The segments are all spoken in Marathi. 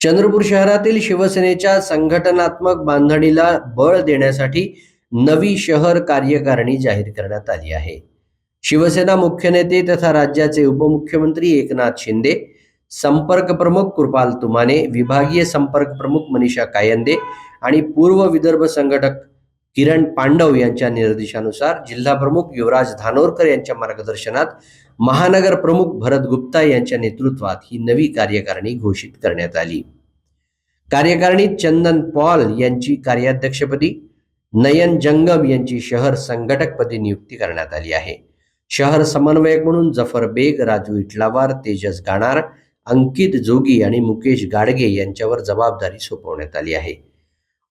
चंद्रपूर शहरातील शिवसेनेच्या संघटनात्मक बांधणीला बळ देण्यासाठी नवी शहर कार्यकारिणी जाहीर करण्यात आली आहे. शिवसेना मुख्य नेते तथा राज्याचे उपमुख्यमंत्री एकनाथ शिंदे, संपर्क प्रमुख कृपाल तुमाने, विभागीय संपर्क प्रमुख मनीषा कायंदे आणि पूर्व विदर्भ संघटक किरण पांडव यांच्या निर्देशानुसार जिल्हा प्रमुख युवराज धानोरकर यांच्या मार्गदर्शनात महानगर प्रमुख भरत गुप्ता यांच्या नेतृत्वात ही नवी कार्यकारिणी घोषित करण्यात आली. कार्यकारिणीत चंदन पॉल यांची कार्याध्यक्षपदी, नयन जंगम यांची शहर संघटकपदी नियुक्ती करण्यात आली आहे. शहर समन्वयक म्हणून जफर बेग, राजू इटलावार, तेजस गाणार, अंकित जोगी आणि मुकेश गाडगे यांच्यावर जबाबदारी सोपवण्यात आली आहे.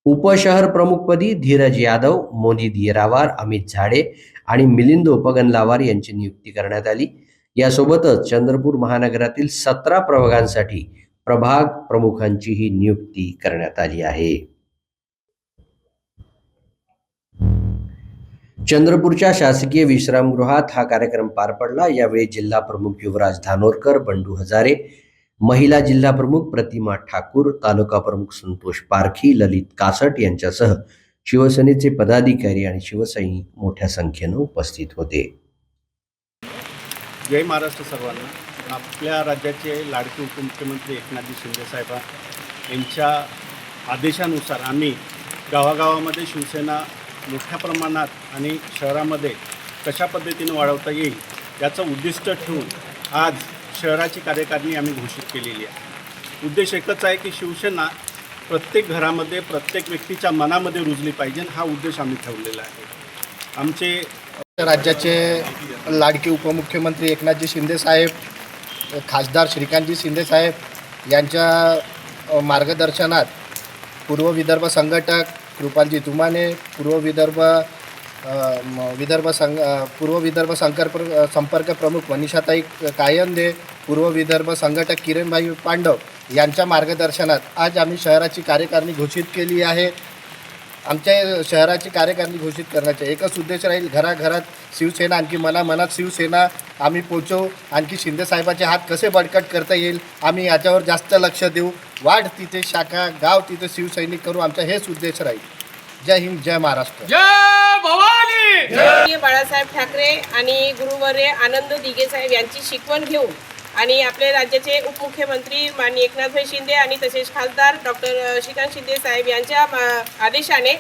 उपशहर प्रमुखपदी धीरज यादव, मोनिद येरावार, अमित झाडे आणि मिलिंद उपगनलावार यांची नियुक्ती करण्यात आली. यासोबतच चंद्रपूर महानगरातील 17 प्रभागांसाठी प्रभाग प्रमुखांचीही नियुक्ती करण्यात आली आहे. चंद्रपूरच्या शासकीय विश्रामगृहात हा कार्यक्रम पार पडला. यावेळी जिल्हा प्रमुख युवराज धानोरकर, बंडू हजारे, महिला जिल्हा प्रमुख प्रतिमा ठाकूर, तालुका प्रमुख संतोष पारखी, ललित कासट यांच्यासह शिवसेनेचे पदाधिकारी आणि शिवसैनिक मोठ्या संख्येने उपस्थित होते. जय महाराष्ट्र सर्वांना. आपल्या राज्याचे लाडके उपमुख्यमंत्री एकनाथजी शिंदे साहेब यांच्या आदेशानुसार आम्ही गावागावामध्ये शिवसेना मोठ्या प्रमाणात आणि शहरामध्ये कशा पद्धतीने वाढवता येईल याचं उद्दिष्ट ठेवून आज शहराची कार्यकारिणी आम्ही घोषित केलेली आहे. उद्देश एकच आहे की शिवसेना प्रत्येक घरामध्ये, प्रत्येक व्यक्तीच्या मनामध्ये रुजली पाहिजे. हा उद्देश आम्ही ठेवलेला आहे. आमचे राज्याचे लाडके उपमुख्यमंत्री एकनाथजी शिंदे साहेब, खासदार श्रीकांतजी शिंदे साहेब यांच्या मार्गदर्शनात पूर्व विदर्भ संघटक कृपालजी तुमाने, पूर्व विदर्भ संपर्क प्रमुख मनीषाताई कायंदे, पूर्व विदर्भ संघटक किरणभाई पांडव यांच्या मार्गदर्शनात आज आम्ही शहराची कार्यकारिणी घोषित केली आहे. आमच्या शहराची कार्यकारिणी घोषित करण्याचा एकच उद्देश राहील, घराघरात शिवसेना, आणखी मनामनात शिवसेना आम्ही पोचवू. आणखी शिंदेसाहेबाचे हात कसे बळकट करता येईल आम्ही याच्यावर जास्त लक्ष देऊ. वाढ तिथे शाखा, गाव तिथे शिवसैनिक करू. आमचा हेच उद्देश राहील. जय हिंद, जय महाराष्ट्र. जय भवानी. बाळासाहेब ठाकरे आणि गुरुवर्य आनंद दिघे साहेब यांची शिकवण घेऊन आणि आपले राज्याचे उपमुख्यमंत्री माननीय एकनाथभाई शिंदे आणि तसेच खासदार डॉक्टर श्रीकांत शिंदे साहेब यांच्या आदेशाने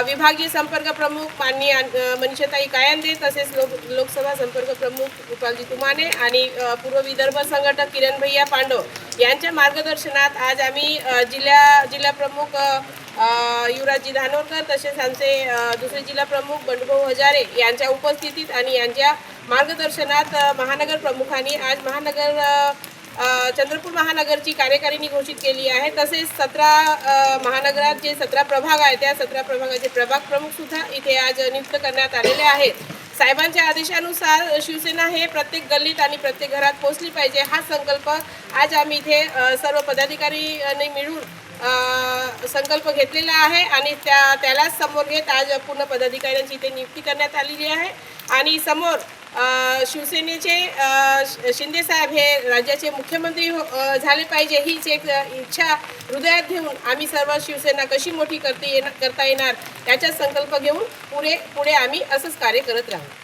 विभागीय संपर्क प्रमुख माननीय मनीषाताई कायंदे, तसेच लोकसभा संपर्क प्रमुख कृपालजी तुमाने आणि पूर्व विदर्भ संघटक किरण भैया पांडव यांच्या मार्गदर्शनात आज आम्ही जिल्हा प्रमुख युवराजजी धानोरकर, तसेच आमचे दुसरे जिल्हा प्रमुख बंडूभाऊ हजारे यांच्या उपस्थितीत आणि यांच्या मार्गदर्शनात महानगर प्रमुखांनी आज चंद्रपूर महानगरची कार्यकारिणी घोषित केली आहे. तसेच 17 महानगरात जे 17 प्रभाग आहेत त्या 17 प्रभागाचे प्रभाग प्रमुख सुद्धा इथे आज नियुक्त करण्यात आलेले आहेत. साहेबांच्या आदेशानुसार शिवसेना हे प्रत्येक गल्लीत आणि प्रत्येक घरात पोहोचली पाहिजे हा संकल्प आज आम्ही इथे सर्व पदाधिकाऱ्यांनी मिळून संकल्प घेतलेला आहे आणि त्यालाच समोर घेत आज पूर्ण पदाधिकाऱ्यांची इथे नियुक्ती करण्यात आलेली आहे. आणि समोर शिवसेनेचे शिंदे साहेब हे राज्याचे मुख्यमंत्री झाले पाहिजे हीच एक इच्छा हृदयात घेऊन आम्ही सर्व शिवसेना कशी मोठी करता येणार याचा संकल्प घेऊन पुढे आम्ही असंच कार्य करत राहू.